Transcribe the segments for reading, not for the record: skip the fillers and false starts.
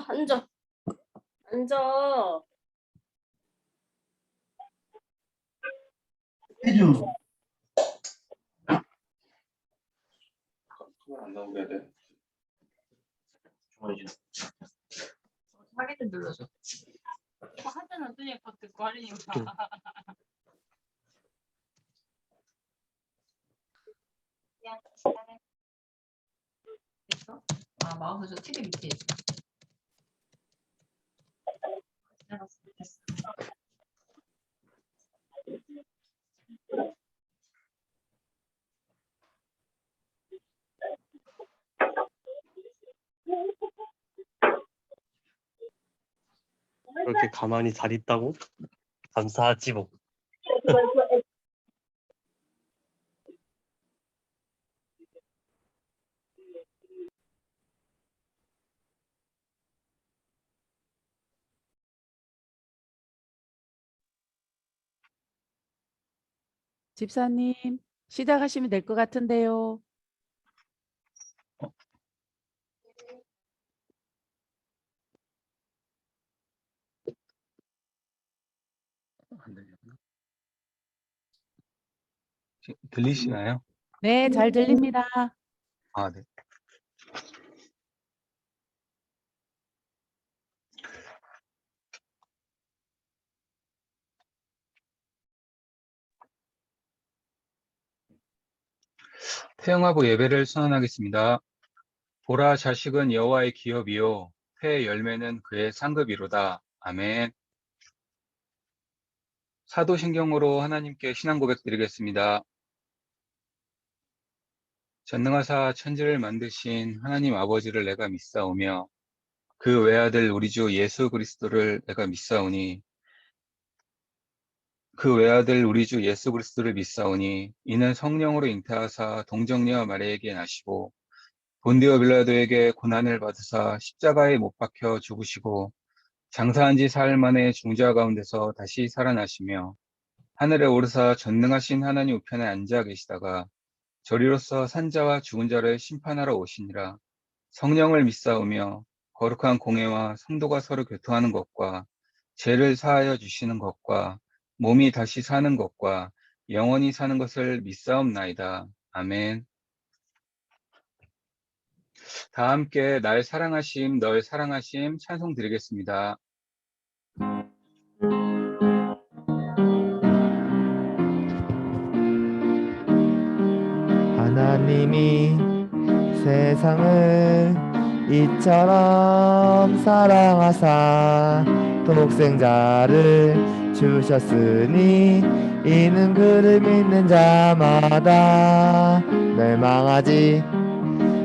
앉아. 해줘. 안 나오게 해야 돼. 확인을 눌러줘. 하잖아, 뜨니 거 듣고 할리니까. 됐어? 아, 마우스 저 TV 밑에 있어. 됐어. 그렇게 가만히 잘 있다고? 감사하지 뭐. 집사님, 시작하시면 될 것 같은데요. 들리시나요? 네, 잘 들립니다. 아, 네. 태영하고 예배를 선언하겠습니다. 보라, 자식은 여호와의 기업이요 새 열매는 그의 상급이로다. 아멘. 사도신경으로 하나님께 신앙 고백 드리겠습니다. 전능하사 천지를 만드신 하나님 아버지를 내가 믿사오며 그 외아들 우리 주 예수 그리스도를 내가 믿사오니 이는 성령으로 잉태하사 동정녀 마리아에게 나시고 본디오 빌라도에게 고난을 받으사 십자가에 못 박혀 죽으시고 장사한 지 사흘 만에 중자 가운데서 다시 살아나시며 하늘에 오르사 전능하신 하나님 우편에 앉아 계시다가 저리로서 산자와 죽은 자를 심판하러 오시니라. 성령을 믿사오며 거룩한 공회와 성도가 서로 교통하는 것과 죄를 사하여 주시는 것과 몸이 다시 사는 것과 영원히 사는 것을 믿사옵나이다. 아멘. 다 함께 날 사랑하심 널 사랑하심 찬송 드리겠습니다. 하나님이 세상을 이처럼 사랑하사 독생자를 주셨으니 이는 그를 믿는 자마다 멸망하지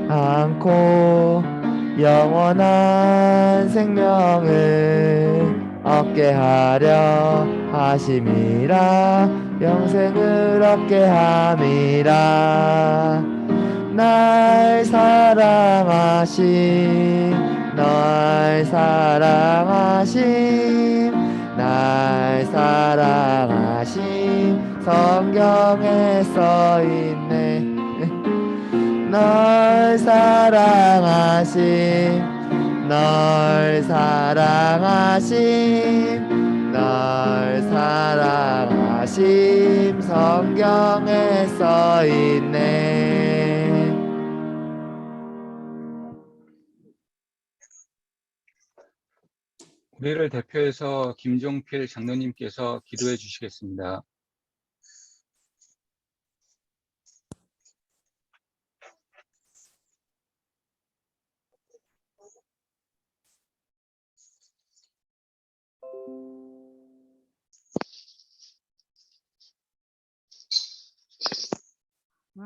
않고 영원한 생명을 얻게 하려 하심이라. 영생을 얻게 함이라. 날 사랑하심 널 사랑하심 날 사랑하심 성경에 써있네. 널 사랑하심 널 사랑하심 널 사랑하심 성경에 써있네. 우리를 대표해서 김종필 장로님께서 기도해 주시겠습니다.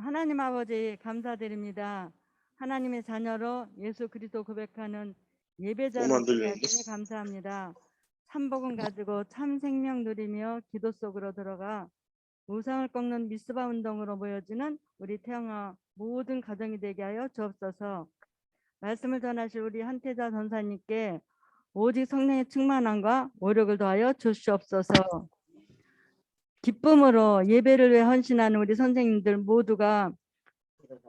하나님 아버지 감사드립니다. 하나님의 자녀로 예수 그리스도 고백하는 예배자로 되시니 감사합니다. 참복음 가지고 참 생명 누리며 기도 속으로 들어가 우상을 꺾는 미스바 운동으로 보여지는 우리 태영아 모든 가정이 되게 하여 주옵소서. 말씀을 전하실 우리 한태자 전사님께 오직 성령의 충만함과 오력을 더하여 주시옵소서. 기쁨으로 예배를 위해 헌신하는 우리 선생님들 모두가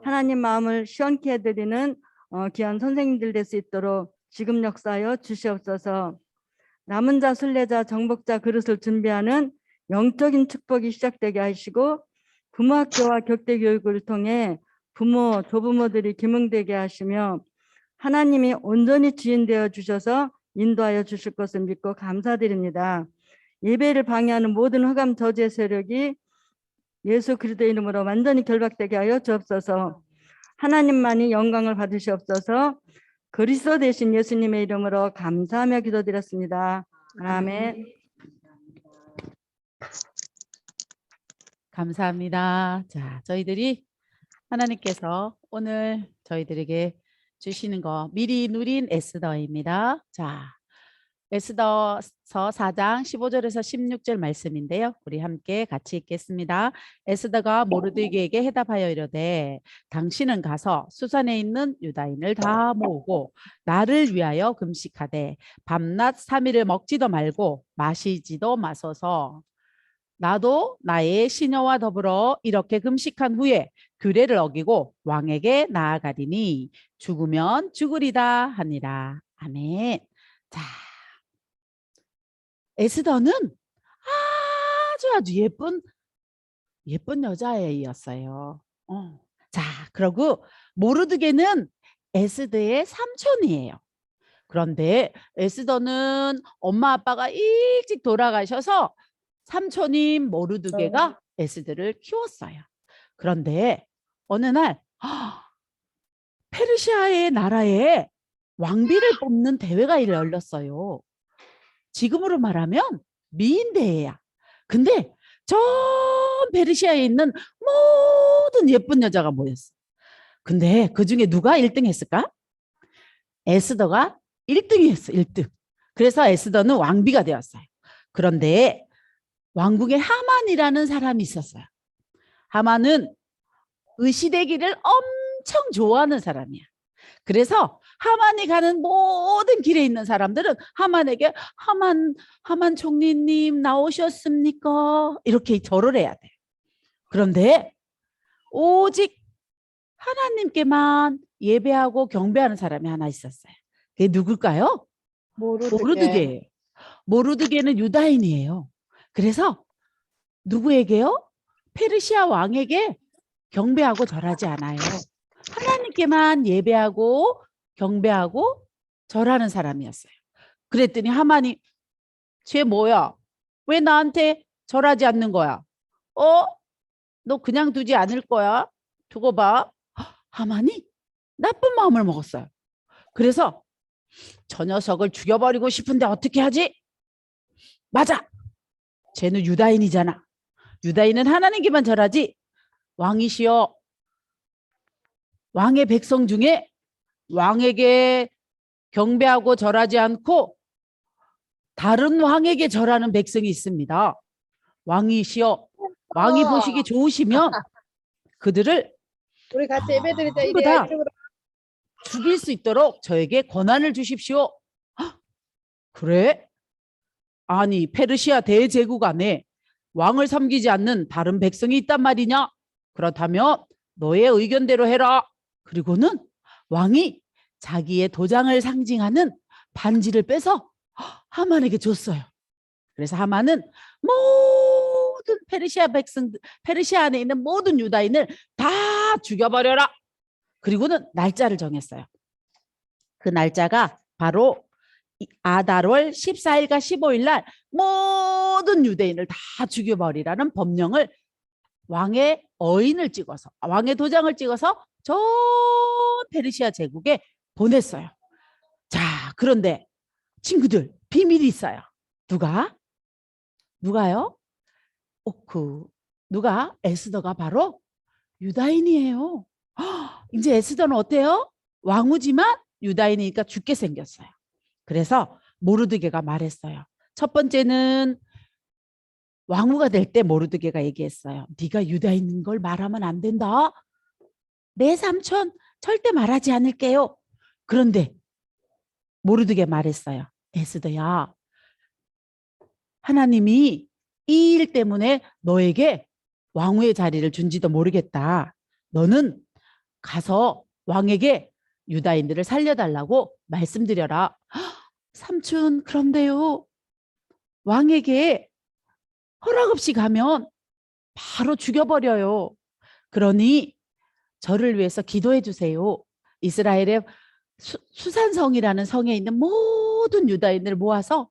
하나님 마음을 시원케 해드리는 귀한 선생님들 될 수 있도록 지금 역사하여 주시옵소서. 남은 자, 순례자, 정복자 그릇을 준비하는 영적인 축복이 시작되게 하시고 부모학교와 격대 교육을 통해 부모, 조부모들이 기능되게 하시며 하나님이 온전히 주인 되어 주셔서 인도하여 주실 것을 믿고 감사드립니다. 예배를 방해하는 모든 흑암 저주의 세력이 예수 그리스도의 이름으로 완전히 결박되게 하여 주옵소서. 하나님만이 영광을 받으시옵소서. 그리스도 대신 예수님의 이름으로 감사하며 기도드렸습니다. 아멘. 감사합니다. 자, 저희들이 하나님께서 오늘 저희들에게 주시는 거 미리 누린 에스더입니다. 자, 에스더서 4장 15절에서 16절 말씀인데요. 우리 함께 같이 읽겠습니다. 에스더가 모르드게에게 해답하여 이르되 당신은 가서 수산에 있는 유다인을 다 모으고 나를 위하여 금식하되 밤낮 3일을 먹지도 말고 마시지도 마소서. 나도 나의 시녀와 더불어 이렇게 금식한 후에 규례를 어기고 왕에게 나아가리니 죽으면 죽으리다 하니라. 아멘. 자, 에스더는 아주 예쁜 여자애였어요. 자, 그리고 모르드게는 에스더의 삼촌이에요. 그런데 에스더는 엄마 아빠가 일찍 돌아가셔서 삼촌인 모르드게가 에스더를 키웠어요. 그런데 어느 날 페르시아의 나라에 왕비를 뽑는 대회가 열렸어요. 지금으로 말하면 미인대회야. 근데 전 페르시아에 있는 모든 예쁜 여자가 모였어. 근데 그중에 누가 1등 했을까? 에스더가 1등이 했어. 1등. 그래서 에스더는 왕비가 되었어요. 그런데 왕궁에 하만이라는 사람이 있었어요. 하만은 의시되기를 엄청 좋아하는 사람이야. 그래서 하만이 가는 모든 길에 있는 사람들은 하만에게 하만 총리님 나오셨습니까? 이렇게 절을 해야 돼. 그런데 오직 하나님께만 예배하고 경배하는 사람이 하나 있었어요. 그게 누굴까요? 모르드게예요. 모르드게는 유다인이에요. 그래서 누구에게요? 페르시아 왕에게 경배하고 절하지 않아요. 하나님께만 예배하고 경배하고 절하는 사람이었어요. 그랬더니 하만이 쟤 뭐야? 왜 나한테 절하지 않는 거야? 너 그냥 두지 않을 거야? 두고 봐. 하만이 나쁜 마음을 먹었어요. 그래서 저 녀석을 죽여버리고 싶은데 어떻게 하지? 맞아. 쟤는 유다인이잖아. 유다인은 하나님께만 절하지. 왕이시여, 왕의 백성 중에 왕에게 경배하고 절하지 않고 다른 왕에게 절하는 백성이 있습니다. 왕이시여, 왕이 보시기 좋으시면 그들을 우리 같이 예배드리자. 전부 다 죽일 수 있도록 저에게 권한을 주십시오. 그래? 아니, 페르시아 대제국 안에 왕을 섬기지 않는 다른 백성이 있단 말이냐? 그렇다면 너의 의견대로 해라. 그리고는 왕이 자기의 도장을 상징하는 반지를 빼서 하만에게 줬어요. 그래서 하만은 모든 페르시아 백성들, 페르시아 안에 있는 모든 유다인을 다 죽여버려라. 그리고는 날짜를 정했어요. 그 날짜가 바로 아달월 14일과 15일 날 모든 유대인을 다 죽여버리라는 법령을 왕의 어인을 찍어서, 왕의 도장을 찍어서 저 페르시아 제국에 보냈어요. 자, 그런데 친구들, 비밀이 있어요. 누가요? 누가? 에스더가 바로 유다인이에요. 이제 에스더는 어때요? 왕후지만 유다인이니까 죽게 생겼어요. 그래서 모르드게가 말했어요. 첫 번째는 왕후가 될 때 모르드게가 얘기했어요. 네가 유다인인 걸 말하면 안 된다. 내 삼촌 절대 말하지 않을게요. 그런데 모르드게 말했어요. 에스더야, 하나님이 이 일 때문에 너에게 왕후의 자리를 준지도 모르겠다. 너는 가서 왕에게 유다인들을 살려달라고 말씀드려라. 삼촌, 그런데요. 왕에게 허락 없이 가면 바로 죽여버려요. 그러니 저를 위해서 기도해 주세요. 이스라엘의 수산성이라는 성에 있는 모든 유다인들을 모아서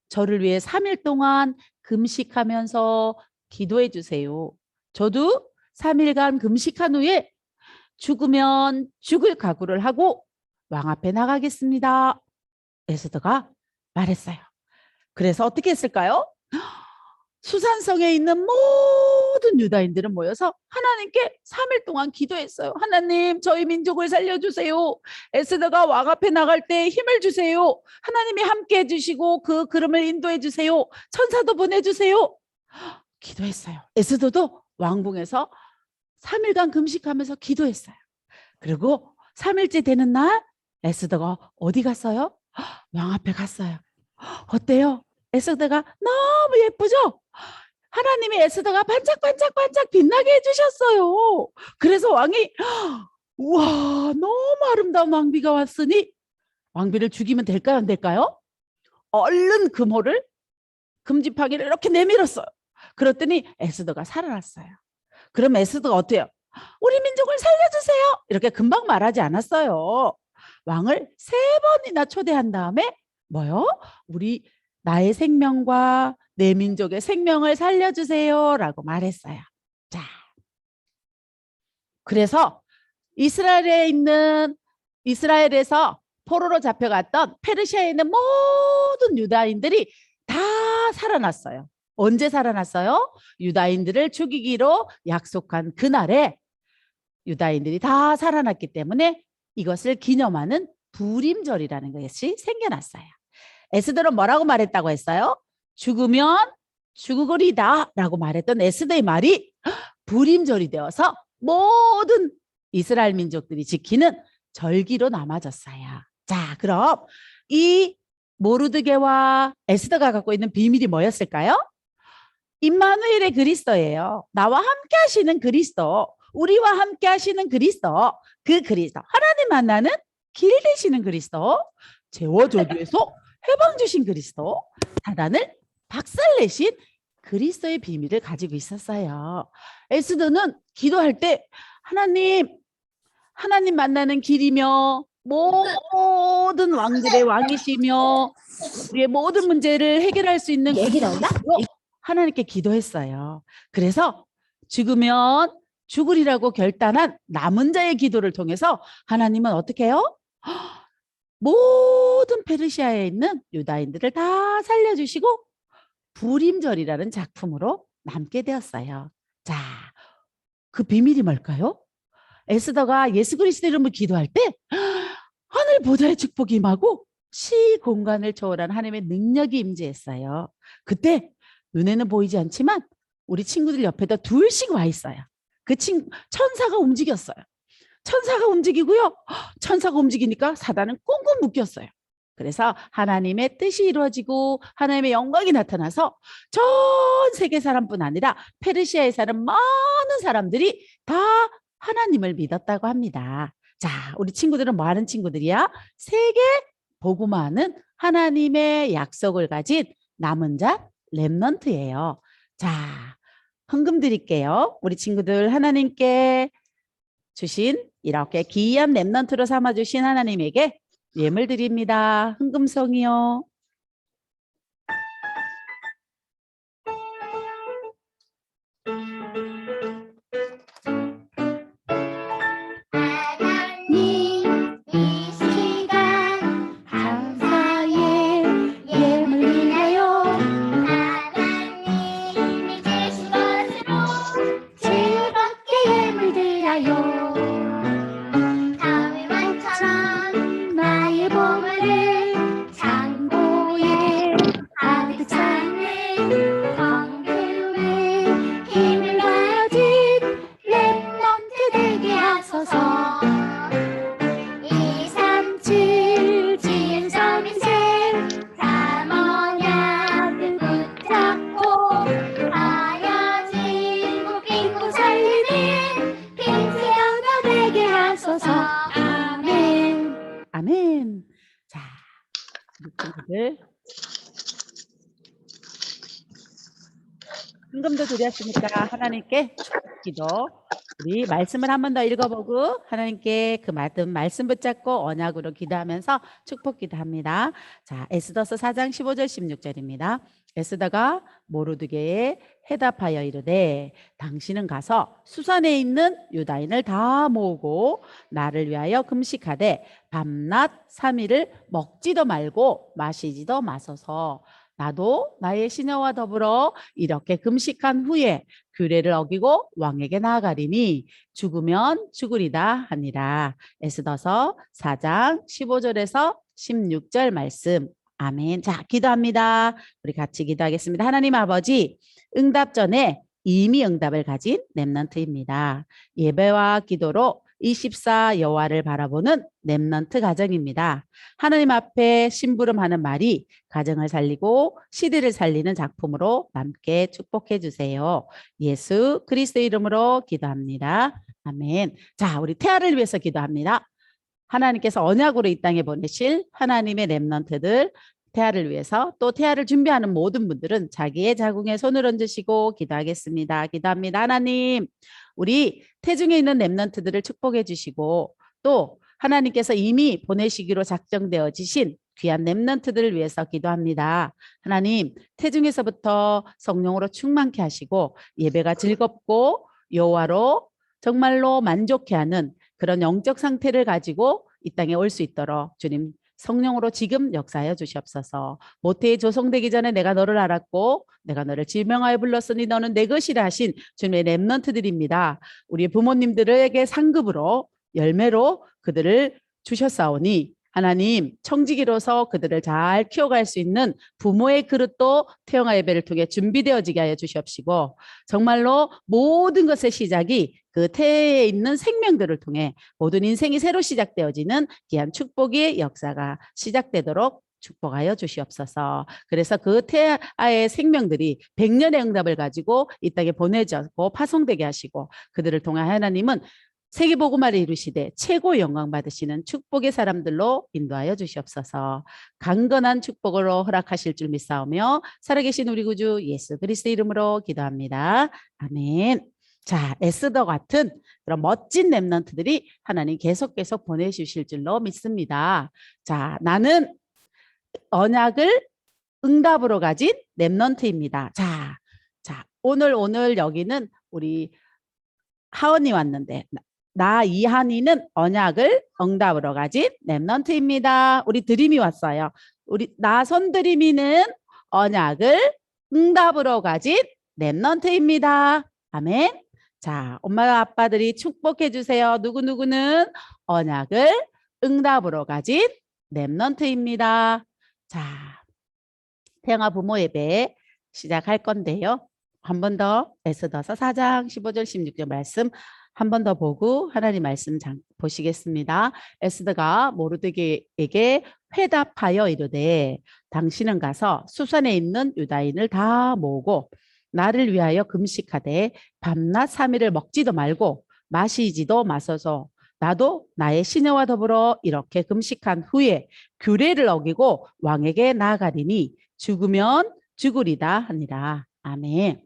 저를 위해 3일 동안 금식하면서 기도해 주세요. 저도 3일간 금식한 후에 죽으면 죽을 각오를 하고 왕 앞에 나가겠습니다. 에스더가 말했어요. 그래서 어떻게 했을까요? 수산성에 있는 모든 유다인들은 모여서 하나님께 3일 동안 기도했어요. 하나님, 저희 민족을 살려주세요. 에스더가 왕 앞에 나갈 때 힘을 주세요. 하나님이 함께 해주시고 그 걸음을 인도해 주세요. 천사도 보내주세요. 기도했어요. 에스더도 왕궁에서 3일간 금식하면서 기도했어요. 그리고 3일째 되는 날 에스더가 어디 갔어요? 왕 앞에 갔어요. 어때요? 에스더가 너무 예쁘죠? 하나님이 에스더가 반짝반짝반짝 빛나게 해주셨어요. 그래서 왕이 우와, 너무 아름다운 왕비가 왔으니 왕비를 죽이면 될까요? 안 될까요? 얼른 금호를 금지팡이를 이렇게 내밀었어요. 그랬더니 에스더가 살아났어요. 그럼 에스더가 어때요? 우리 민족을 살려주세요. 이렇게 금방 말하지 않았어요. 왕을 3번이나 초대한 다음에 뭐요? 우리 나의 생명과 내 민족의 생명을 살려주세요 라고 말했어요. 자, 그래서 이스라엘에서 포로로 잡혀갔던 페르시아에 있는 모든 유다인들이 다 살아났어요. 언제 살아났어요? 유다인들을 죽이기로 약속한 그날에 유다인들이 다 살아났기 때문에 이것을 기념하는 부림절이라는 것이 생겨났어요. 에스더는 뭐라고 말했다고 했어요? 죽으면 죽으리다 라고 말했던 에스더의 말이 부림절이 되어서 모든 이스라엘 민족들이 지키는 절기로 남아졌어요. 자, 그럼 이 모르드게와 에스더가 갖고 있는 비밀이 뭐였을까요? 임마누엘의 그리스도예요. 나와 함께 하시는 그리스도, 우리와 함께 하시는 그리스도, 그 그리스도, 하나님 만나는 길 되시는 그리스도, 재워저주에서 해방 주신 그리스도, 사단을 박살내신 그리스도의 비밀을 가지고 있었어요. 에스더는 기도할 때 하나님 만나는 길이며 모든 왕들의 왕이시며 우리의 모든 문제를 해결할 수 있는 하나님께 기도했어요. 그래서 죽으면 죽으리라고 결단한 남은 자의 기도를 통해서 하나님은 어떻게 해요? 모든 페르시아에 있는 유다인들을 다 살려주시고 부림절이라는 작품으로 남게 되었어요. 자, 그 비밀이 뭘까요? 에스더가 예수 그리스도 이름으로 기도할 때 하늘 보좌의 축복이 임하고 시공간을 초월한 하나님의 능력이 임재했어요. 그때 눈에는 보이지 않지만 우리 친구들 옆에다 둘씩 와 있어요. 그 천사가 움직였어요. 천사가 움직이고요. 천사가 움직이니까 사단은 꽁꽁 묶였어요. 그래서 하나님의 뜻이 이루어지고 하나님의 영광이 나타나서 전 세계 사람뿐 아니라 페르시아에 사는 많은 사람들이 다 하나님을 믿었다고 합니다. 자, 우리 친구들은 뭐 하는 친구들이야? 세계 복음화하는 하나님의 약속을 가진 남은 자 렘넌트예요. 자, 헌금 드릴게요. 우리 친구들 하나님께 주신 이렇게 귀한 렘넌트로 삼아주신 하나님에게 예물 드립니다. 헌금송이요. 나의 보물을 창고 네. 헌금도 드렸으니까 하나님께 기도. 우리 말씀을 한 번 더 읽어보고 하나님께 그 말씀 붙잡고 언약으로 기도하면서 축복 기도합니다. 자, 에스더서 4장 15절 16절입니다. 에스더가 모르드게에 해답하여 이르되 당신은 가서 수산에 있는 유다인을 다 모으고 나를 위하여 금식하되 밤낮 3일을 먹지도 말고 마시지도 마소서. 나도 나의 시녀와 더불어 이렇게 금식한 후에 규례를 어기고 왕에게 나아가리니 죽으면 죽으리다 하니라. 에스더서 4장 15절에서 16절 말씀. 아멘. 자, 기도합니다. 우리 같이 기도하겠습니다. 하나님 아버지, 응답 전에 이미 응답을 가진 렘넌트입니다. 예배와 기도로 24 여호와를 바라보는 렘넌트 가정입니다. 하나님 앞에 심부름하는 말이 가정을 살리고 시대를 살리는 작품으로 남게 축복해 주세요. 예수 그리스도의 이름으로 기도합니다. 아멘. 자, 우리 태아를 위해서 기도합니다. 하나님께서 언약으로 이 땅에 보내실 하나님의 렘넌트들, 태아를 위해서 또 태아를 준비하는 모든 분들은 자기의 자궁에 손을 얹으시고 기도하겠습니다. 기도합니다. 하나님, 우리 태중에 있는 렘넌트들을 축복해 주시고 또 하나님께서 이미 보내시기로 작정되어지신 귀한 렘넌트들을 위해서 기도합니다. 하나님, 태중에서부터 성령으로 충만케 하시고 예배가 즐겁고 여호와로 정말로 만족해 하는 그런 영적 상태를 가지고 이 땅에 올 수 있도록 주님 성령으로 지금 역사하여 주시옵소서. 모태에 조성되기 전에 내가 너를 알았고 내가 너를 지명하여 불렀으니 너는 내 것이라 하신 주님의 렘넌트들입니다. 우리 부모님들에게 상급으로 열매로 그들을 주셨사오니 하나님 청지기로서 그들을 잘 키워갈 수 있는 부모의 그릇도 태영아 예배를 통해 준비되어지게 하여 주시옵시고 정말로 모든 것의 시작이 그 태에 있는 생명들을 통해 모든 인생이 새로 시작되어지는 귀한 축복의 역사가 시작되도록 축복하여 주시옵소서. 그래서 그 태아의 생명들이 100년의 응답을 가지고 이 땅에 보내졌고 파송되게 하시고 그들을 통해 하나님은 세계복음화를 이루시되 최고 영광 받으시는 축복의 사람들로 인도하여 주시옵소서. 강건한 축복으로 허락하실 줄 믿사오며 살아계신 우리 구주 예수 그리스도 이름으로 기도합니다. 아멘. 자, 에스더 같은 그런 멋진 렘넌트들이 하나님 계속 보내주실 줄로 믿습니다. 자, 나는 언약을 응답으로 가진 렘넌트입니다. 자, 오늘 여기는 우리 하원이 왔는데 나 이한이는 언약을 응답으로 가진 렘넌트입니다. 우리 드림이 왔어요. 우리 나 손드림이는 언약을 응답으로 가진 렘넌트입니다. 아멘. 자, 엄마 아빠들이 축복해 주세요. 누구누구는 언약을 응답으로 가진 렘넌트입니다. 자, 태영아 부모 예배 시작할 건데요. 한 번 더 에스더서 4장 15절 16절 말씀 한 번 더 보고 하나님 말씀 보시겠습니다. 에스더가 모르드게에게 회답하여 이르되 당신은 가서 수산에 있는 유다인을 다 모으고 나를 위하여 금식하되 밤낮 3일을 먹지도 말고 마시지도 마소서. 나도 나의 시녀와 더불어 이렇게 금식한 후에 규례를 어기고 왕에게 나아가리니 죽으면 죽으리다 하니라. 아멘.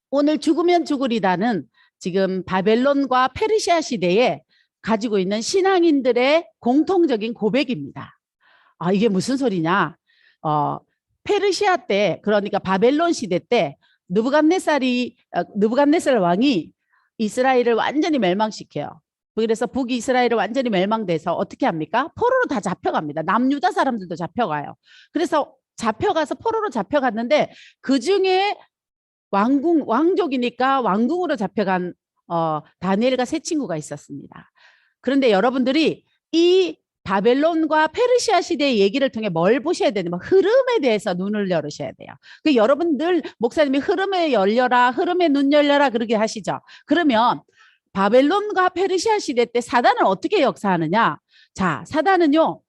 오늘 죽으면 죽으리다는 지금 바벨론과 페르시아 시대에 가지고 있는 신앙인들의 공통적인 고백입니다. 이게 무슨 소리냐? 페르시아 때, 그러니까 바벨론 시대 때 느부갓네살 왕이 이스라엘을 완전히 멸망시켜요. 그래서 북이스라엘을 완전히 멸망돼서 어떻게 합니까? 포로로 다 잡혀갑니다. 남유다 사람들도 잡혀가요. 그래서 잡혀가서 포로로 잡혀갔는데 그중에 왕족이니까 왕궁으로 잡혀간 다니엘과 세 친구가 있었습니다. 그런데 여러분들이 이 바벨론과 페르시아 시대의 얘기를 통해 뭘 보셔야 되냐면 흐름에 대해서 눈을 열으셔야 돼요. 그 여러분들 목사님이 흐름에 열려라, 흐름에 눈 열려라 그렇게 하시죠. 그러면 바벨론과 페르시아 시대 때 사단은 어떻게 역사하느냐? 자, 사단은요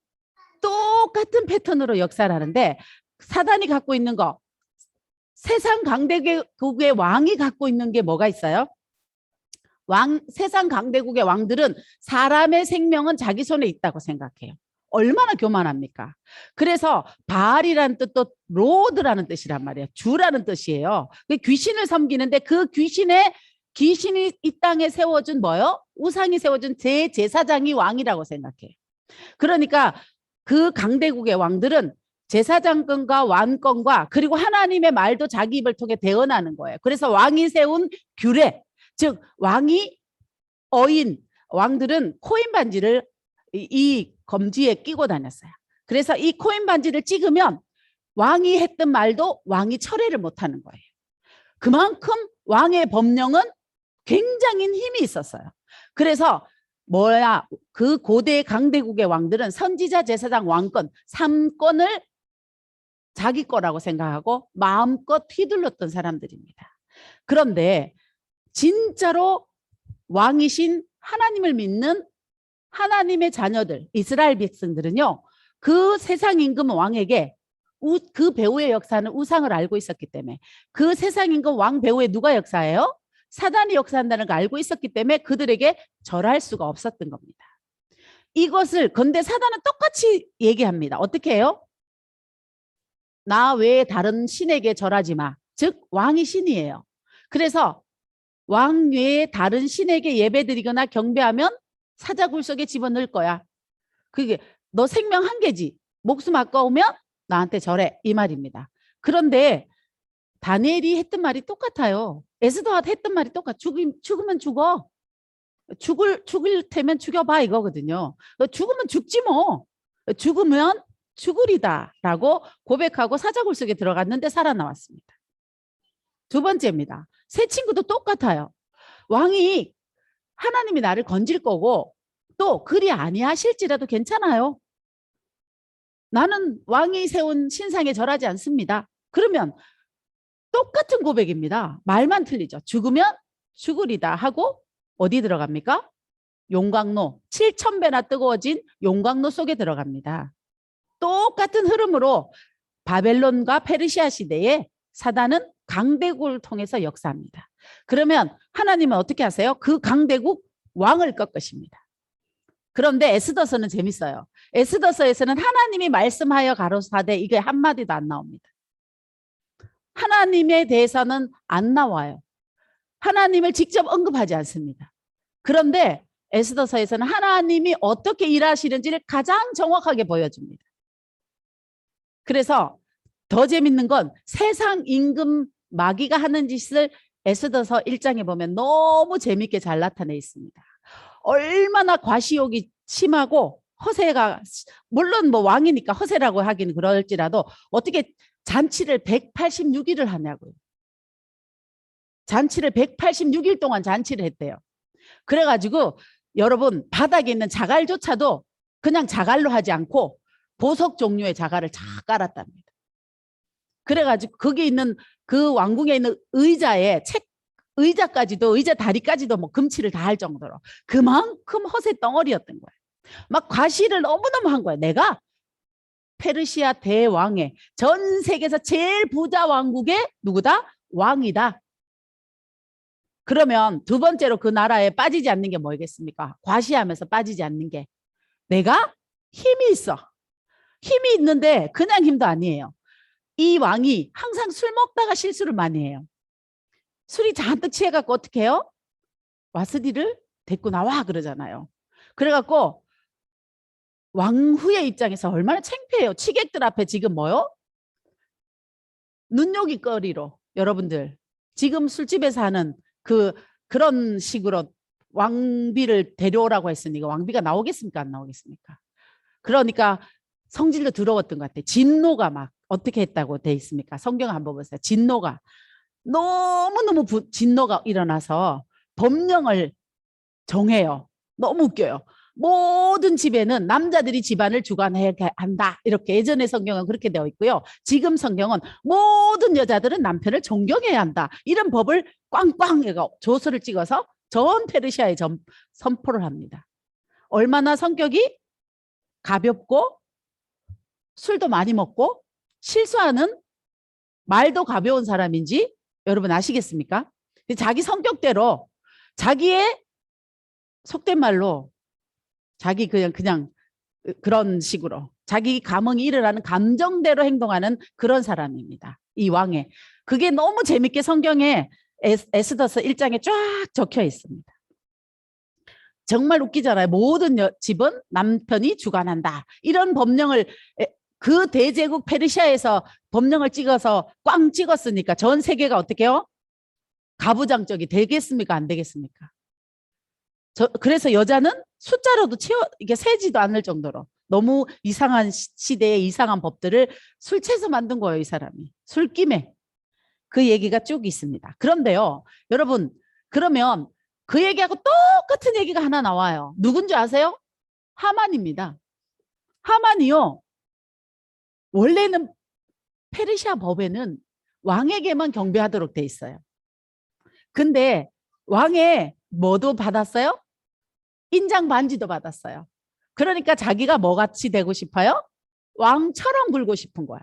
똑같은 패턴으로 역사를 하는데 사단이 갖고 있는 거 세상 강대국의 왕이 갖고 있는 게 뭐가 있어요? 세상 강대국의 왕들은 사람의 생명은 자기 손에 있다고 생각해요. 얼마나 교만합니까? 그래서 바알이라는 뜻도 로드라는 뜻이란 말이에요. 주라는 뜻이에요. 귀신을 섬기는데 그 귀신이 이 땅에 세워준 뭐요? 우상이 세워준 제사장이 왕이라고 생각해요. 그러니까 그 강대국의 왕들은 제사장권과 왕권과 그리고 하나님의 말도 자기 입을 통해 대언하는 거예요. 그래서 왕이 세운 규례, 즉 왕이 왕들은 코인 반지를 이 검지에 끼고 다녔어요. 그래서 이 코인 반지를 찍으면 왕이 했던 말도 왕이 철회를 못하는 거예요. 그만큼 왕의 법령은 굉장히 힘이 있었어요. 그래서 그 고대 강대국의 왕들은 선지자, 제사장, 왕권 3권을 자기 거라고 생각하고 마음껏 휘둘렀던 사람들입니다. 그런데 진짜로 왕이신 하나님을 믿는 하나님의 자녀들, 이스라엘 백성들은요, 그 세상 임금 왕에게 그 배후의 역사는 우상을 알고 있었기 때문에 그 세상 임금 왕 배후에 누가 역사해요? 사단이 역사한다는 걸 알고 있었기 때문에 그들에게 절할 수가 없었던 겁니다. 근데 사단은 똑같이 얘기합니다. 어떻게 해요? 나 외에 다른 신에게 절하지 마. 즉 왕이 신이에요. 그래서 왕 외에 다른 신에게 예배드리거나 경배하면 사자굴 속에 집어넣을 거야. 그게 너 생명 한 개지. 목숨 아까우면 나한테 절해. 이 말입니다. 그런데 다니엘이 했던 말이 똑같아요. 에스더가 했던 말이 똑같아. 죽으면 죽어. 죽을 테면 죽여봐 이거거든요. 죽으면 죽지 뭐. 죽으면 죽으리다 라고 고백하고 사자굴 속에 들어갔는데 살아나왔습니다. 두 번째입니다. 새 친구도 똑같아요. 왕이 하나님이 나를 건질 거고 또 그리 아니하실지라도 괜찮아요. 나는 왕이 세운 신상에 절하지 않습니다. 그러면 똑같은 고백입니다. 말만 틀리죠. 죽으면 죽으리다 하고 어디 들어갑니까? 용광로, 7,000배나 뜨거워진 용광로 속에 들어갑니다. 똑같은 흐름으로 바벨론과 페르시아 시대에 사단은 강대국을 통해서 역사합니다. 그러면 하나님은 어떻게 하세요? 그 강대국 왕을 꺾으십니다. 그런데 에스더서는 재밌어요. 에스더서에서는 하나님이 말씀하여 가로사대 이게 한마디도 안 나옵니다. 하나님에 대해서는 안 나와요. 하나님을 직접 언급하지 않습니다. 그런데 에스더서에서는 하나님이 어떻게 일하시는지를 가장 정확하게 보여줍니다. 그래서 더 재밌는 건 세상 임금 마귀가 하는 짓을 에스더서 1장에 보면 너무 재밌게 잘 나타내 있습니다. 얼마나 과시욕이 심하고 허세가 물론 뭐 왕이니까 허세라고 하기는 그럴지라도 어떻게 잔치를 186일을 하냐고요. 잔치를 186일 동안 잔치를 했대요. 그래가지고 여러분 바닥에 있는 자갈조차도 그냥 자갈로 하지 않고 보석 종류의 자갈을 쫙 깔았답니다. 그래가지고 거기 있는 그 왕궁에 있는 의자까지도 의자 다리까지도 뭐 금칠을 다 할 정도로 그만큼 허세 덩어리였던 거예요. 막 과시를 너무너무 한 거예요. 내가 페르시아 대왕의 전 세계에서 제일 부자 왕국의 누구다? 왕이다. 그러면 두 번째로 그 나라에 빠지지 않는 게 뭐겠습니까? 과시하면서 빠지지 않는 게 내가 힘이 있어. 힘이 있는데 그냥 힘도 아니에요. 이 왕이 항상 술 먹다가 실수를 많이 해요. 술이 잔뜩 취해갖고 어떻게 해요? 와스디를 데리고 나와 그러잖아요. 그래갖고 왕후의 입장에서 얼마나 창피해요. 취객들 앞에 지금 뭐요? 눈요깃거리로 여러분들 지금 술집에서 하는 그런 식으로 왕비를 데려오라고 했으니까 왕비가 나오겠습니까? 안 나오겠습니까? 그러니까 성질도 더러웠던 것 같아요. 진노가 막 어떻게 했다고 돼 있습니까? 성경 한번 보세요. 진노가 너무너무 진노가 일어나서 법령을 정해요. 너무 웃겨요. 모든 집에는 남자들이 집안을 주관해야 한다. 이렇게 예전의 성경은 그렇게 되어 있고요. 지금 성경은 모든 여자들은 남편을 존경해야 한다. 이런 법을 꽝꽝 조서를 찍어서 전 페르시아에 선포를 합니다. 얼마나 성격이 가볍고 술도 많이 먹고 실수하는 말도 가벼운 사람인지 여러분 아시겠습니까? 자기 성격대로 자기의 속된 말로 자기 그냥 그런 식으로 자기 감흥이 일어나는 감정대로 행동하는 그런 사람입니다. 이 왕의. 그게 너무 재밌게 성경에 에스더서 1장에 쫙 적혀 있습니다. 정말 웃기잖아요. 모든 집은 남편이 주관한다. 이런 법령을 그 대제국 페르시아에서 법령을 찍어서 꽝 찍었으니까 전 세계가 어떻게 해요? 가부장적이 되겠습니까? 안 되겠습니까? 그래서 여자는 숫자로도 이게 세지도 않을 정도로 너무 이상한 시대의 이상한 법들을 술 취해서 만든 거예요. 이 사람이. 술김에. 그 얘기가 쭉 있습니다. 그런데요. 여러분 그러면 그 얘기하고 똑같은 얘기가 하나 나와요. 누군지 아세요? 하만입니다. 하만이요. 원래는 페르시아 법에는 왕에게만 경배하도록 돼 있어요. 근데 왕의 뭐도 받았어요? 인장 반지도 받았어요. 그러니까 자기가 뭐같이 되고 싶어요? 왕처럼 굴고 싶은 거야.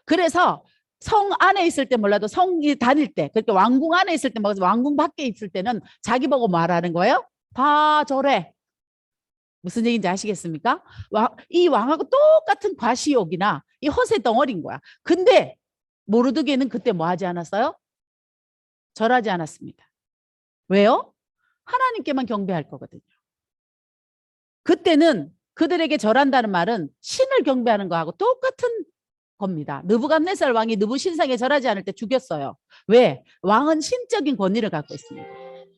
그래서 성 안에 있을 때 몰라도 성이 다닐 때, 그러니까 왕궁 안에 있을 때 먹어서 왕궁 밖에 있을 때는 자기 보고 말하는 거예요. 봐 저래. 무슨 얘기인지 아시겠습니까? 이 왕하고 똑같은 과시욕이나 이 허세 덩어리인 거야. 근데 모르드게는 그때 뭐 하지 않았어요? 절하지 않았습니다. 왜요? 하나님께만 경배할 거거든요. 그때는 그들에게 절한다는 말은 신을 경배하는 거하고 똑같은 겁니다. 느부갓네살 왕이 느부 신상에 절하지 않을 때 죽였어요. 왜? 왕은 신적인 권위를 갖고 있습니다.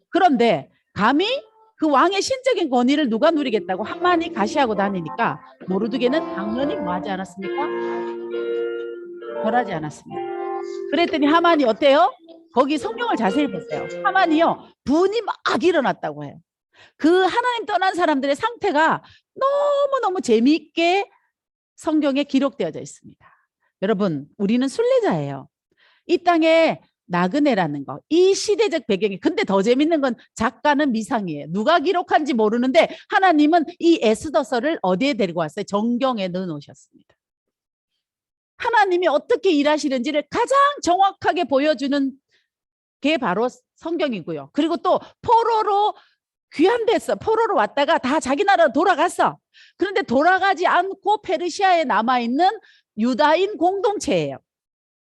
그런데 감히 그 왕의 신적인 권위를 누가 누리겠다고 하만이 가시하고 다니니까 모르드게는 당연히 뭐 하지 않았습니까? 절하지 않았습니다. 그랬더니 하만이 어때요? 거기 성경을 자세히 보세요. 하만이요. 분이 막 일어났다고 해요. 그 하나님 떠난 사람들의 상태가 너무너무 재미있게 성경에 기록되어져 있습니다. 여러분 우리는 순례자예요. 이 땅에 나그네라는 거, 이 시대적 배경이. 근데 더 재밌는 건 작가는 미상이에요. 누가 기록한지 모르는데 하나님은 이 에스더서를 어디에 데리고 왔어요? 정경에 넣어놓으셨습니다. 하나님이 어떻게 일하시는지를 가장 정확하게 보여주는 게 바로 성경이고요. 그리고 또 포로로 귀환됐어. 포로로 왔다가 다 자기 나라로 돌아갔어. 그런데 돌아가지 않고 페르시아에 남아있는 유다인 공동체예요.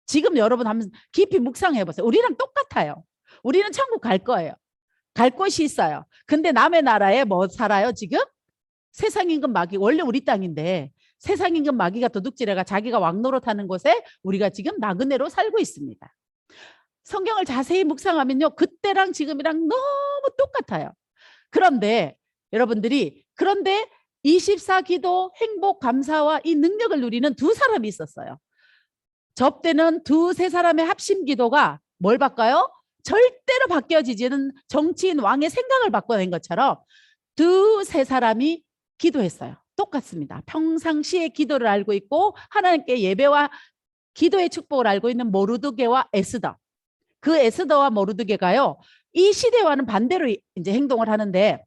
지금 여러분 한번 깊이 묵상해 보세요. 우리랑 똑같아요. 우리는 천국 갈 거예요. 갈 곳이 있어요. 근데 남의 나라에 뭐 살아요 지금? 세상 임금 마귀. 원래 우리 땅인데 세상 임금 마귀가 도둑질해가 자기가 왕노릇하는 곳에 우리가 지금 나그네로 살고 있습니다. 성경을 자세히 묵상하면요. 그때랑 지금이랑 너무 똑같아요. 그런데 여러분들이 24기도 행복 감사와 이 능력을 누리는 두 사람이 있었어요. 접대는 두세 사람의 합심 기도가 뭘 바꿔요? 절대로 바뀌어지지는 정치인 왕의 생각을 바꿔낸 것처럼 두세 사람이 기도했어요. 똑같습니다. 평상시에 기도를 알고 있고 하나님께 예배와 기도의 축복을 알고 있는 모르드게와 에스더. 그 에스더와 모르드게가요. 이 시대와는 반대로 이제 행동을 하는데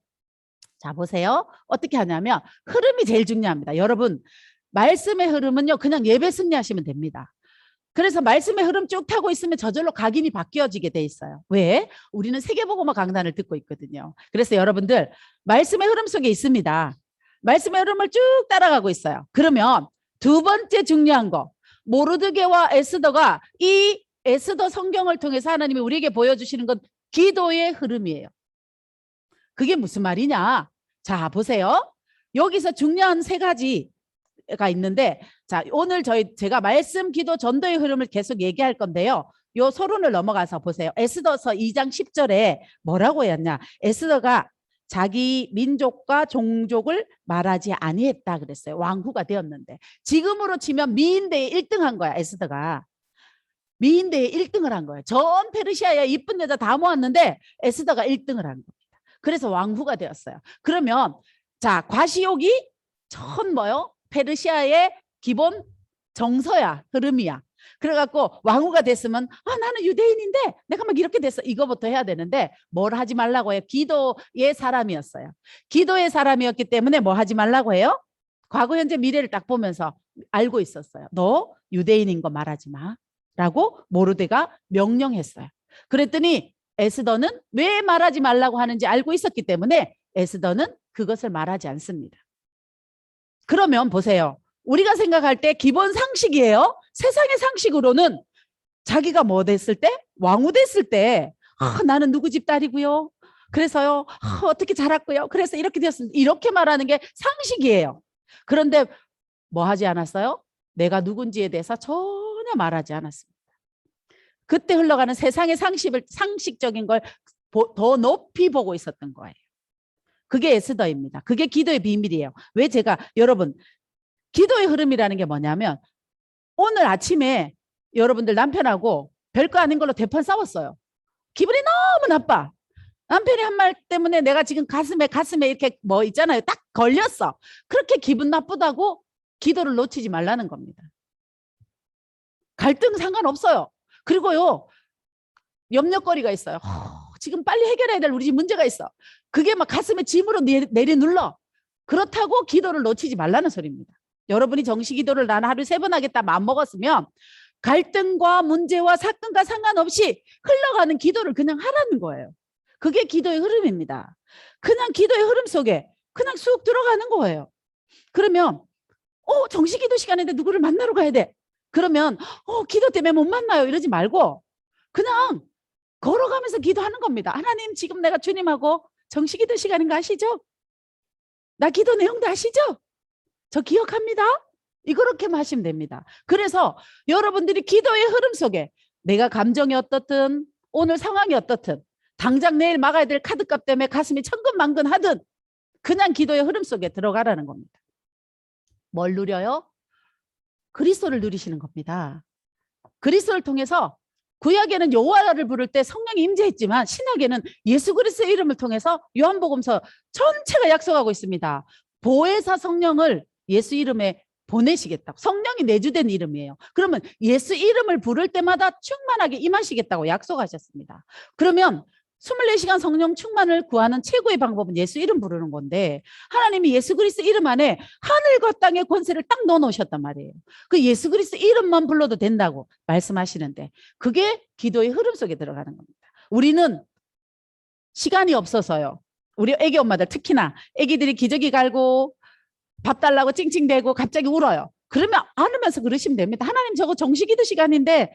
자 보세요. 어떻게 하냐면 흐름이 제일 중요합니다. 여러분 말씀의 흐름은요. 그냥 예배 승리하시면 됩니다. 그래서 말씀의 흐름 쭉 타고 있으면 저절로 각인이 바뀌어지게 돼 있어요. 왜? 우리는 세계복음화 강단을 듣고 있거든요. 그래서 여러분들 말씀의 흐름 속에 있습니다. 말씀의 흐름을 쭉 따라가고 있어요. 그러면 두 번째 중요한 거 모르드게와 에스더가 이 에스더 성경을 통해서 하나님이 우리에게 보여주시는 건 기도의 흐름이에요. 그게 무슨 말이냐? 자 보세요. 여기서 중요한 세 가지가 있는데 자 오늘 제가 말씀, 기도, 전도의 흐름을 계속 얘기할 건데요. 요 서론을 넘어가서 보세요. 에스더서 2장 10절에 뭐라고 했냐? 에스더가 자기 민족과 종족을 말하지 아니했다 그랬어요. 왕후가 되었는데 지금으로 치면 미인대에 1등한 거야. 에스더가 미인대에 1등을 한 거예요. 전 페르시아에 이쁜 여자 다 모았는데 에스더가 1등을 한 겁니다. 그래서 왕후가 되었어요. 그러면 자 과시욕이 전 뭐요? 페르시아의 기본 정서야, 흐름이야. 그래갖고 왕후가 됐으면 나는 유대인인데 내가 막 이렇게 됐어. 이거부터 해야 되는데 뭘 하지 말라고 해요? 기도의 사람이었어요. 기도의 사람이었기 때문에 뭐 하지 말라고 해요? 과거, 현재, 미래를 딱 보면서 알고 있었어요. 너 유대인인 거 말하지 마. 라고 모르드게가 명령했어요. 그랬더니 에스더는 왜 말하지 말라고 하는지 알고 있었기 때문에 에스더는 그것을 말하지 않습니다. 그러면 보세요. 우리가 생각할 때 기본 상식이에요. 세상의 상식으로는 자기가 뭐 됐을 때? 왕후 됐을 때 나는 누구 집 딸이고요. 그래서요. 어떻게 자랐고요. 그래서 이렇게 되었습니다. 이렇게 말하는 게 상식이에요. 그런데 뭐 하지 않았어요? 내가 누군지에 대해서 전혀 말하지 않았습니다. 그때 흘러가는 세상의 상식적인 걸 더 높이 보고 있었던 거예요. 그게 에스더입니다. 그게 기도의 비밀이에요. 왜 제가 여러분 기도의 흐름이라는 게 뭐냐면 오늘 아침에 여러분들 남편하고 별거 아닌 걸로 대판 싸웠어요. 기분이 너무 나빠. 남편이 한 말 때문에 내가 지금 가슴에 이렇게 뭐 있잖아요. 딱 걸렸어. 그렇게 기분 나쁘다고 기도를 놓치지 말라는 겁니다. 갈등 상관없어요. 그리고요. 염려거리가 있어요. 지금 빨리 해결해야 될 우리 집 문제가 있어. 그게 막 가슴에 짐으로 내려눌러. 그렇다고 기도를 놓치지 말라는 소리입니다. 여러분이 정시기도를 난 하루 3번 하겠다 마음먹었으면 갈등과 문제와 사건과 상관없이 흘러가는 기도를 그냥 하라는 거예요. 그게 기도의 흐름입니다. 그냥 기도의 흐름 속에 그냥 쑥 들어가는 거예요. 그러면 정시기도 시간인데 누구를 만나러 가야 돼. 그러면 기도 때문에 못 만나요. 이러지 말고 그냥 걸어가면서 기도하는 겁니다. 하나님 지금 내가 주님하고 정시기도 시간인 거 아시죠? 나 기도 내용도 아시죠? 저 기억합니다. 이렇게만 하시면 됩니다. 그래서 여러분들이 기도의 흐름 속에 내가 감정이 어떻든 오늘 상황이 어떻든 당장 내일 막아야 될 카드값 때문에 가슴이 천근만근 하든 그냥 기도의 흐름 속에 들어가라는 겁니다. 뭘 누려요? 그리스도를 누리시는 겁니다. 그리스도를 통해서 구약에는 여호와를 부를 때 성령이 임재했지만 신약에는 예수 그리스도의 이름을 통해서 요한복음서 전체가 약속하고 있습니다. 보혜사 성령을 예수 이름에 보내시겠다고. 성령이 내주된 이름이에요. 그러면 예수 이름을 부를 때마다 충만하게 임하시겠다고 약속하셨습니다. 그러면 24시간 성령 충만을 구하는 최고의 방법은 예수 이름 부르는 건데 하나님이 예수 그리스도 이름 안에 하늘과 땅의 권세를 딱 넣어놓으셨단 말이에요. 그 예수 그리스도 이름만 불러도 된다고 말씀하시는데 그게 기도의 흐름 속에 들어가는 겁니다. 우리는 시간이 없어서요. 우리 애기 엄마들 특히나 애기들이 기저귀 갈고 밥 달라고 찡찡대고 갑자기 울어요. 그러면 안으면서 그러시면 됩니다. 하나님 저거 정시기도 시간인데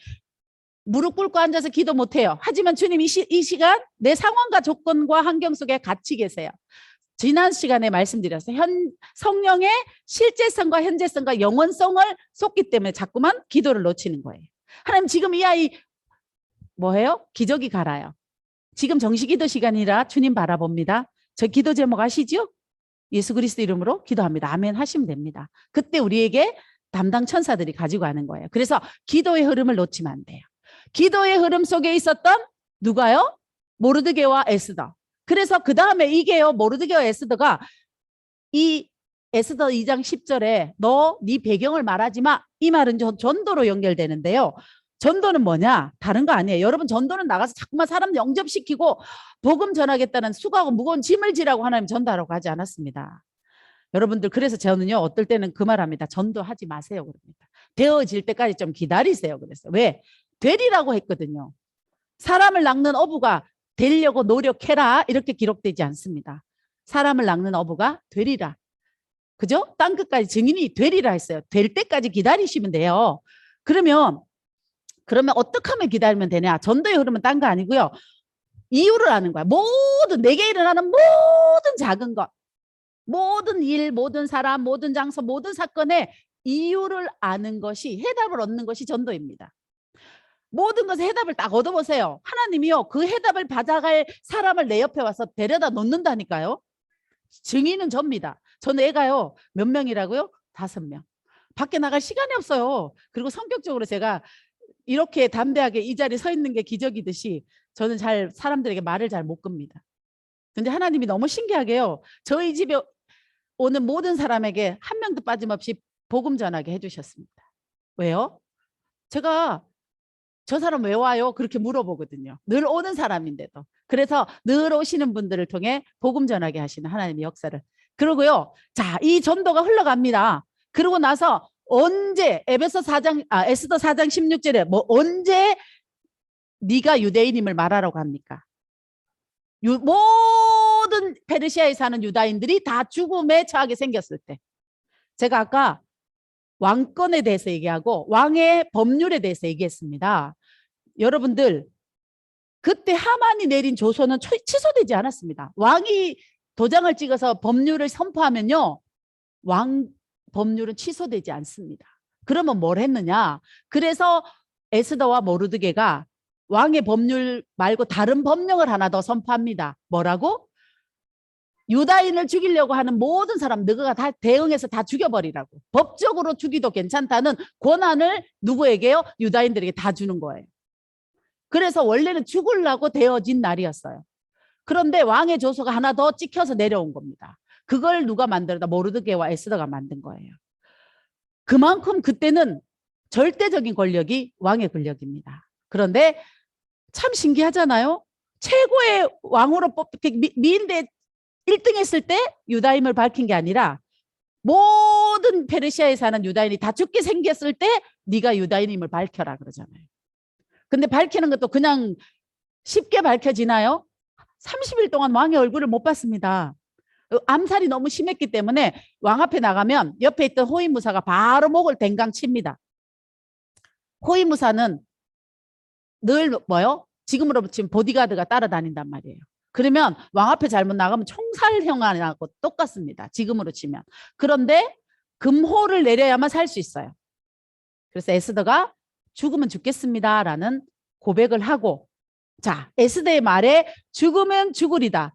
무릎 꿇고 앉아서 기도 못해요. 하지만 주님 이 시간 내 상황과 조건과 환경 속에 같이 계세요. 지난 시간에 말씀드렸어요. 성령의 실제성과 현재성과 영원성을 쏟기 때문에 자꾸만 기도를 놓치는 거예요. 하나님 지금 이 아이 뭐해요? 기저귀 갈아요. 지금 정시기도 시간이라 주님 바라봅니다. 저 기도 제목 아시죠? 예수 그리스도 이름으로 기도합니다. 아멘 하시면 됩니다. 그때 우리에게 담당 천사들이 가지고 가는 거예요. 그래서 기도의 흐름을 놓치면 안 돼요. 기도의 흐름 속에 있었던 누가요? 모르드게와 에스더. 그래서 그 다음에 이게요. 모르드게와 에스더가 이 에스더 2장 10절에 너 네 배경을 말하지 마. 이 말은 전도로 연결되는데요. 전도는 뭐냐? 다른 거 아니에요. 여러분 전도는 나가서 자꾸만 사람 영접시키고 복음 전하겠다는 수고하고 무거운 짐을 지라고 하나님 전도하라고 하지 않았습니다. 여러분들 그래서 저는요 어떨 때는 그 말합니다. 전도하지 마세요 그럽니다. 되어질 때까지 좀 기다리세요. 그래서 왜? 되리라고 했거든요. 사람을 낚는 어부가 되려고 노력해라 이렇게 기록되지 않습니다. 사람을 낚는 어부가 되리라. 그죠? 땅끝까지 증인이 되리라 했어요. 될 때까지 기다리시면 돼요. 그러면 어떻게 하면 기다리면 되냐? 전도의 흐름은 딴 거 아니고요. 이유를 아는 거야. 모든 내게 일어나는 모든 작은 것, 모든 일, 모든 사람, 모든 장소, 모든 사건의 이유를 아는 것이 해답을 얻는 것이 전도입니다. 모든 것에 해답을 딱 얻어보세요. 하나님이요. 그 해답을 받아갈 사람을 내 옆에 와서 데려다 놓는다니까요. 증인은 접니다. 저는 애가요. 몇 명이라고요? 5명. 밖에 나갈 시간이 없어요. 그리고 성격적으로 제가 이렇게 담대하게 이 자리에 서 있는 게 기적이듯이 저는 잘 사람들에게 말을 잘 못 겁니다. 근데 하나님이 너무 신기하게요. 저희 집에 오는 모든 사람에게 한 명도 빠짐없이 복음 전하게 해주셨습니다. 왜요? 제가 저 사람 왜 와요? 그렇게 물어보거든요. 늘 오는 사람인데도. 그래서 늘 오시는 분들을 통해 복음 전하게 하시는 하나님의 역사를. 그러고요. 자, 이 전도가 흘러갑니다. 그러고 나서 언제 에스더 4장 16절에 뭐 언제 네가 유대인임을 말하라고 합니까? 모든 페르시아에 사는 유다인들이 다 죽음에 처하게 생겼을 때 제가 아까 왕권에 대해서 얘기하고 왕의 법률에 대해서 얘기했습니다. 여러분들 그때 하만이 내린 조서는 취소되지 않았습니다. 왕이 도장을 찍어서 법률을 선포하면요. 왕 법률은 취소되지 않습니다. 그러면 뭘 했느냐? 그래서 에스더와 모르드게가 왕의 법률 말고 다른 법령을 하나 더 선포합니다. 뭐라고? 유다인을 죽이려고 하는 모든 사람 너가 다 대응해서 다 죽여버리라고. 법적으로 죽이도 괜찮다는 권한을 누구에게요? 유다인들에게 다 주는 거예요. 그래서 원래는 죽으려고 되어진 날이었어요. 그런데 왕의 조서가 하나 더 찍혀서 내려온 겁니다. 그걸 누가 만들었다? 모르드게와 에스더가 만든 거예요. 그만큼 그때는 절대적인 권력이 왕의 권력입니다. 그런데 참 신기하잖아요. 최고의 왕으로 미인대 1등 했을 때 유다임을 밝힌 게 아니라 모든 페르시아에 사는 유다인이 다 죽게 생겼을 때 네가 유다인임을 밝혀라 그러잖아요. 근데 밝히는 것도 그냥 쉽게 밝혀지나요? 30일 동안 왕의 얼굴을 못 봤습니다. 암살이 너무 심했기 때문에 왕 앞에 나가면 옆에 있던 호위무사가 바로 목을 댕강 칩니다. 호위무사는 늘 뭐요? 지금으로 치면 보디가드가 따라다닌단 말이에요. 그러면 왕 앞에 잘못 나가면 총살형하고 똑같습니다. 지금으로 치면. 그런데 금호를 내려야만 살 수 있어요. 그래서 에스더가 죽으면 죽겠습니다라는 고백을 하고, 자, 에스더의 말에 죽으면 죽으리다.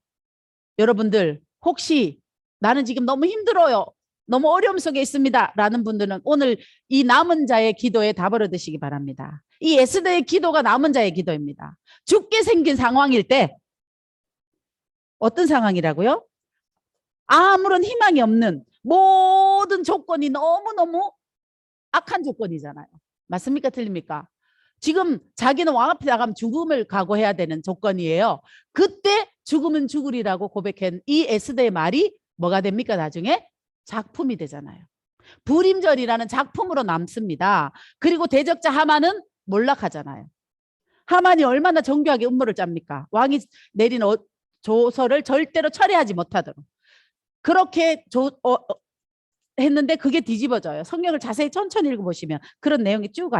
여러분들 혹시 나는 지금 너무 힘들어요. 너무 어려움 속에 있습니다. 라는 분들은 오늘 이 남은 자의 기도에 답을 얻으시기 바랍니다. 이 에스더의 기도가 남은 자의 기도입니다. 죽게 생긴 상황일 때 어떤 상황이라고요? 아무런 희망이 없는 모든 조건이 너무너무 악한 조건이잖아요. 맞습니까? 틀립니까? 지금 자기는 왕 앞에 나가면 죽음을 각오해야 되는 조건이에요. 그때 죽으면 죽으리라고 고백한 이 에스더의 말이 뭐가 됩니까? 나중에 작품이 되잖아요. 불임절이라는 작품으로 남습니다. 그리고 대적자 하만은 몰락하잖아요. 하만이 얼마나 정교하게 음모를 짭니까? 왕이 내린 조서를 절대로 철회하지 못하도록. 그렇게 했는데 그게 뒤집어져요. 성경을 자세히 천천히 읽어보시면 그런 내용이 쭉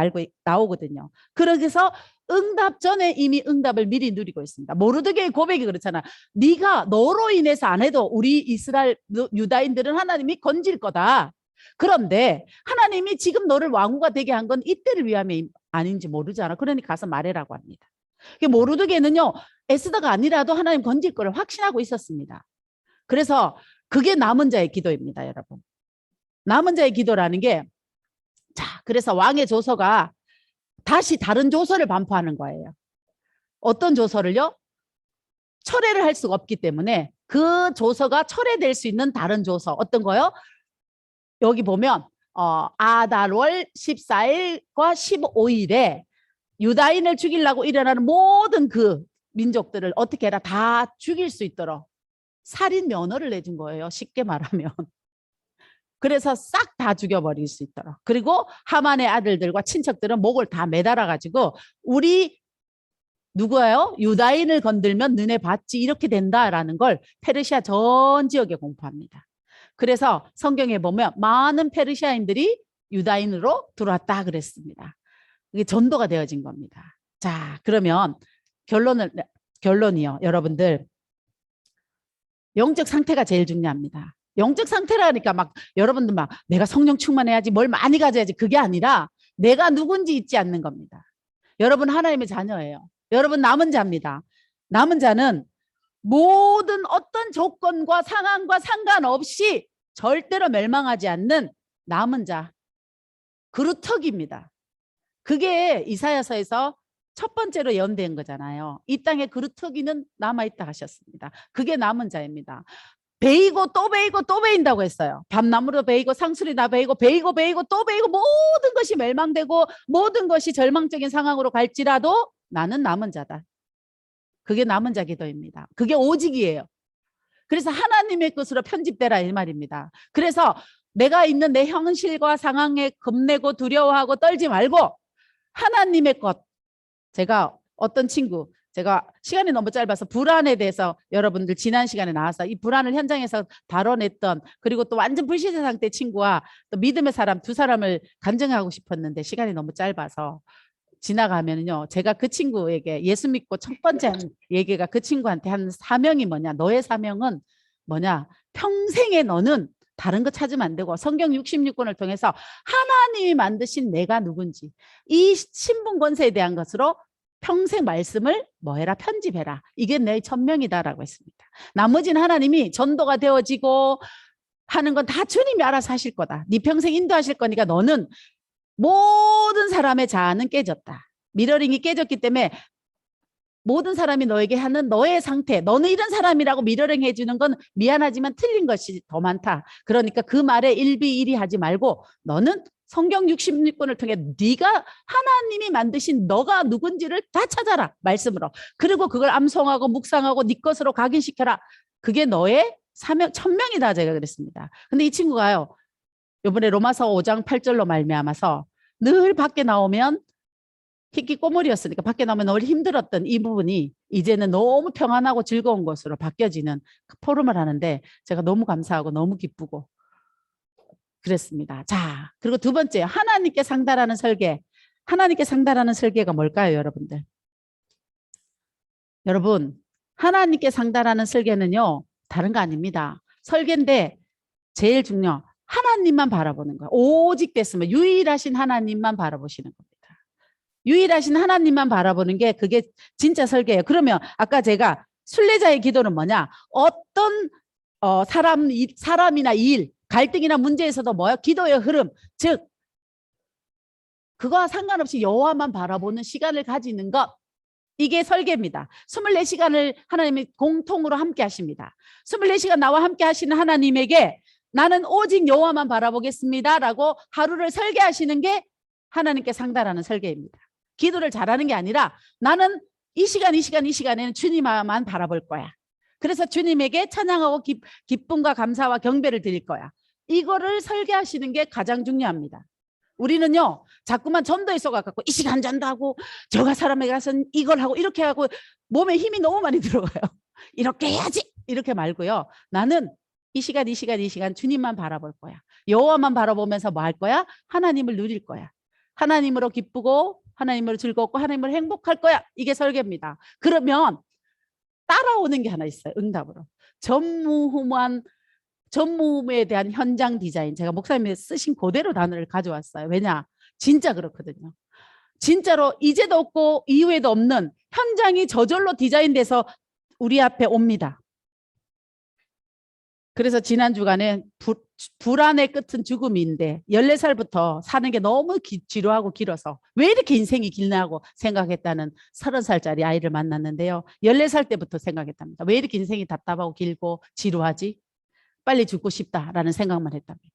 나오거든요. 그래서 응답 전에 이미 응답을 미리 누리고 있습니다. 모르드게의 고백이 그렇잖아. 네가 너로 인해서 안 해도 우리 이스라엘 유다인들은 하나님이 건질 거다. 그런데 하나님이 지금 너를 왕후가 되게 한 건 이때를 위함이 아닌지 모르잖아. 그러니 가서 말해라고 합니다. 모르드게는요, 에스더가 아니라도 하나님 건질 거를 확신하고 있었습니다. 그래서 그게 남은 자의 기도입니다, 여러분. 남은 자의 기도라는 게, 자, 그래서 왕의 조서가 다시 다른 조서를 반포하는 거예요. 어떤 조서를요? 철회를 할 수가 없기 때문에 그 조서가 철회될 수 있는 다른 조서, 어떤 거요? 여기 보면 아달월 14일과 15일에 유다인을 죽이려고 일어나는 모든 그 민족들을 어떻게 해라 다 죽일 수 있도록 살인 면허를 내준 거예요. 쉽게 말하면. 그래서 싹 다 죽여버릴 수 있도록. 그리고 하만의 아들들과 친척들은 목을 다 매달아 가지고 우리 누구예요? 유다인을 건들면 너네 받지 이렇게 된다라는 걸 페르시아 전 지역에 공포합니다. 그래서 성경에 보면 많은 페르시아인들이 유다인으로 들어왔다 그랬습니다. 이게 전도가 되어진 겁니다. 자, 그러면 결론이요. 여러분들, 영적 상태가 제일 중요합니다. 영적 상태라니까 막 여러분들 막 내가 성령 충만해야지 뭘 많이 가져야지 그게 아니라 내가 누군지 잊지 않는 겁니다. 여러분 하나님의 자녀예요. 여러분 남은 자입니다. 남은 자는 모든 어떤 조건과 상황과 상관없이 절대로 멸망하지 않는 남은 자, 그루터기입니다. 그게 이사야서에서 첫 번째로 예언된 거잖아요. 이 땅에 그루터기는 남아있다 하셨습니다. 그게 남은 자입니다. 베이고 또 베이고 또 베인다고 했어요. 밤나무로 베이고 상수리나 베이고 베이고 베이고 또 베이고 모든 것이 멸망되고 모든 것이 절망적인 상황으로 갈지라도 나는 남은 자다. 그게 남은 자 기도입니다. 그게 오직이에요. 그래서 하나님의 것으로 편집되라 이 말입니다. 그래서 내가 있는 내 현실과 상황에 겁내고 두려워하고 떨지 말고 하나님의 것. 제가 어떤 친구 제가 시간이 너무 짧아서 불안에 대해서 여러분들 지난 시간에 나와서 이 불안을 현장에서 다뤄냈던, 그리고 또 완전 불시대 상태 친구와 또 믿음의 사람 두 사람을 간증하고 싶었는데 시간이 너무 짧아서 지나가면요, 제가 그 친구에게 예수 믿고 첫 번째 한 얘기가 그 친구한테 한 사명이 뭐냐, 너의 사명은 뭐냐, 평생에 너는 다른 거 찾으면 안 되고 성경 66권을 통해서 하나님이 만드신 내가 누군지, 이 신분 권세에 대한 것으로 평생 말씀을 뭐해라, 편집해라. 이게 내 천명이다라고 했습니다. 나머지는 하나님이 전도가 되어지고 하는 건 다 주님이 알아서 하실 거다. 네 평생 인도하실 거니까 너는 모든 사람의 자아는 깨졌다. 미러링이 깨졌기 때문에 모든 사람이 너에게 하는 너의 상태, 너는 이런 사람이라고 미러링 해주는 건 미안하지만 틀린 것이 더 많다. 그러니까 그 말에 일비일이하지 말고 너는 성경 66권을 통해 네가 하나님이 만드신 너가 누군지를 다 찾아라, 말씀으로. 그리고 그걸 암송하고 묵상하고 네 것으로 각인시켜라. 그게 너의 사명, 천명이다, 제가 그랬습니다. 근데 이 친구가요, 이번에 로마서 5장 8절로 말미암아서 늘 밖에 나오면 희귀꼬물이었으니까 밖에 나오면 늘 힘들었던 이 부분이 이제는 너무 평안하고 즐거운 것으로 바뀌어지는 그 포럼을 하는데 제가 너무 감사하고 너무 기쁘고 그랬습니다. 자, 그리고 두 번째, 하나님께 상달하는 설계. 하나님께 상달하는 설계가 뭘까요, 여러분들? 여러분, 하나님께 상달하는 설계는요, 다른 거 아닙니다. 설계인데 제일 중요, 하나님만 바라보는 거예요. 오직 됐으면 유일하신 하나님만 바라보시는 겁니다. 유일하신 하나님만 바라보는 게 그게 진짜 설계예요. 그러면 아까 제가 순례자의 기도는 뭐냐? 어떤 사람이나 일, 갈등이나 문제에서도 뭐야? 기도의 흐름, 즉 그거와 상관없이 여호와만 바라보는 시간을 가지는 것, 이게 설계입니다. 24시간을 하나님이 공통으로 함께 하십니다. 24시간 나와 함께 하시는 하나님에게 나는 오직 여호와만 바라보겠습니다 라고 하루를 설계하시는 게 하나님께 상달하는 설계입니다. 기도를 잘하는 게 아니라 나는 이 시간에는 주님만 바라볼 거야. 그래서 주님에게 찬양하고 기쁨과 감사와 경배를 드릴 거야. 이거를 설계하시는 게 가장 중요합니다. 우리는요, 자꾸만 전도에 쏘가갖고 이 시간 전도하고 저가 사람에게 가서 이걸 하고 이렇게 하고 몸에 힘이 너무 많이 들어가요. 이렇게 해야지 이렇게 말고요. 나는 이 시간 주님만 바라볼 거야. 여호와만 바라보면서 뭐 할 거야? 하나님을 누릴 거야. 하나님으로 기쁘고 하나님으로 즐겁고 하나님으로 행복할 거야. 이게 설계입니다. 그러면 따라오는 게 하나 있어요. 응답으로. 전무후무에 대한 현장 디자인. 제가 목사님이 쓰신 그대로 단어를 가져왔어요. 왜냐? 진짜 그렇거든요. 진짜로 이제도 없고 이후에도 없는 현장이 저절로 디자인돼서 우리 앞에 옵니다. 그래서 지난 주간에 불안의 끝은 죽음인데 14살부터 사는 게 너무 지루하고 길어서 왜 이렇게 인생이 길나고 생각했다는 30살짜리 아이를 만났는데요. 14살 때부터 생각했답니다. 왜 이렇게 인생이 답답하고 길고 지루하지? 빨리 죽고 싶다라는 생각만 했답니다.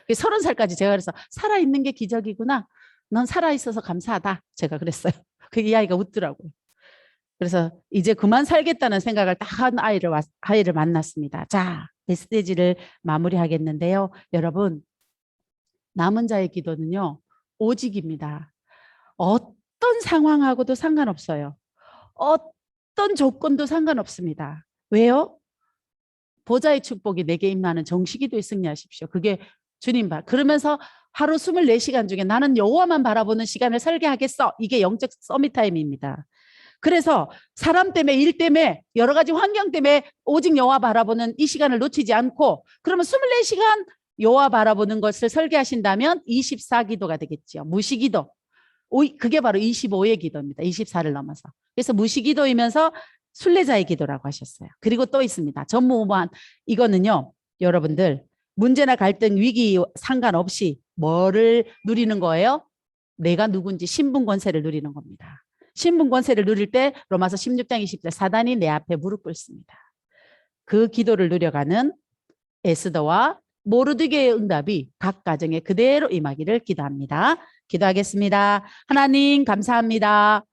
30살까지 제가 그래서 살아있는 게 기적이구나. 넌 살아있어서 감사하다. 제가 그랬어요. 그 이 아이가 웃더라고요. 그래서 이제 그만 살겠다는 생각을 딱 한 아이를 만났습니다. 자, 메시지를 마무리하겠는데요. 여러분, 남은 자의 기도는요, 오직입니다. 어떤 상황하고도 상관없어요. 어떤 조건도 상관없습니다. 왜요? 보좌의 축복이 내게 임하는 정시기도에 승리하십시오. 그게 주님 그러면서 하루 24시간 중에 나는 여호와만 바라보는 시간을 설계하겠어. 이게 영적 서밋 타임입니다. 그래서 사람 때문에 일 때문에 여러 가지 환경 때문에 오직 여호와 바라보는 이 시간을 놓치지 않고 그러면 24시간 여호와 바라보는 것을 설계하신다면 24기도가 되겠죠. 무시기도. 그게 바로 25의 기도입니다. 24를 넘어서. 그래서 무시기도이면서 순례자의 기도라고 하셨어요. 그리고 또 있습니다. 전무후무한 이거는요. 여러분들 문제나 갈등 위기 상관없이 뭐를 누리는 거예요? 내가 누군지 신분 권세를 누리는 겁니다. 신분 권세를 누릴 때 로마서 16장 20절 사단이 내 앞에 무릎 꿇습니다. 그 기도를 누려가는 에스더와 모르드게의 응답이 각 가정에 그대로 임하기를 기도합니다. 기도하겠습니다. 하나님 감사합니다.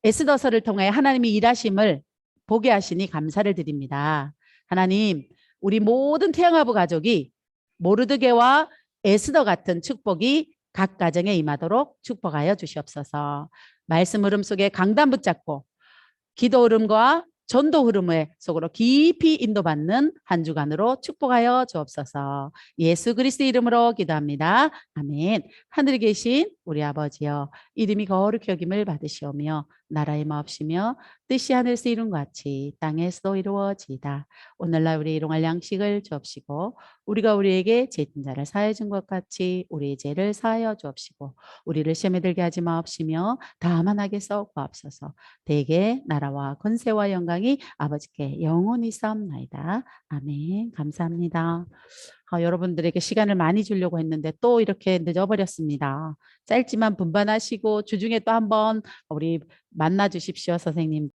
에스더서를 통해 하나님이 일하심을 보게 하시니 감사를 드립니다. 하나님, 우리 모든 태영아부 가족이 모르드게와 에스더 같은 축복이 각 가정에 임하도록 축복하여 주시옵소서. 말씀 흐름 속에 강단 붙잡고 기도 흐름과 전도 흐름의 속으로 깊이 인도받는 한 주간으로 축복하여 주옵소서. 예수 그리스도 이름으로 기도합니다. 아멘. 하늘에 계신 우리 아버지여, 이름이 거룩히 여김을 받으시오며 나라의 마옵시며 뜻이 하늘에서 이룬 것 같이 땅에서도 이루어지이다. 오늘날 우리 일용할 양식을 주옵시고 우리가 우리에게 죄진 자를 사하여 준 것 같이 우리의 죄를 사하여 주옵시고 우리를 시험에 들게 하지 마옵시며 다만 악에서 구하옵소서. 대개 나라와 권세와 영광이 아버지께 영원히 싸움나이다. 아멘. 감사합니다. 여러분들에게 시간을 많이 주려고 했는데 또 이렇게 늦어버렸습니다. 짧지만 분반하시고 주중에 또 한번 우리 만나 주십시오, 선생님.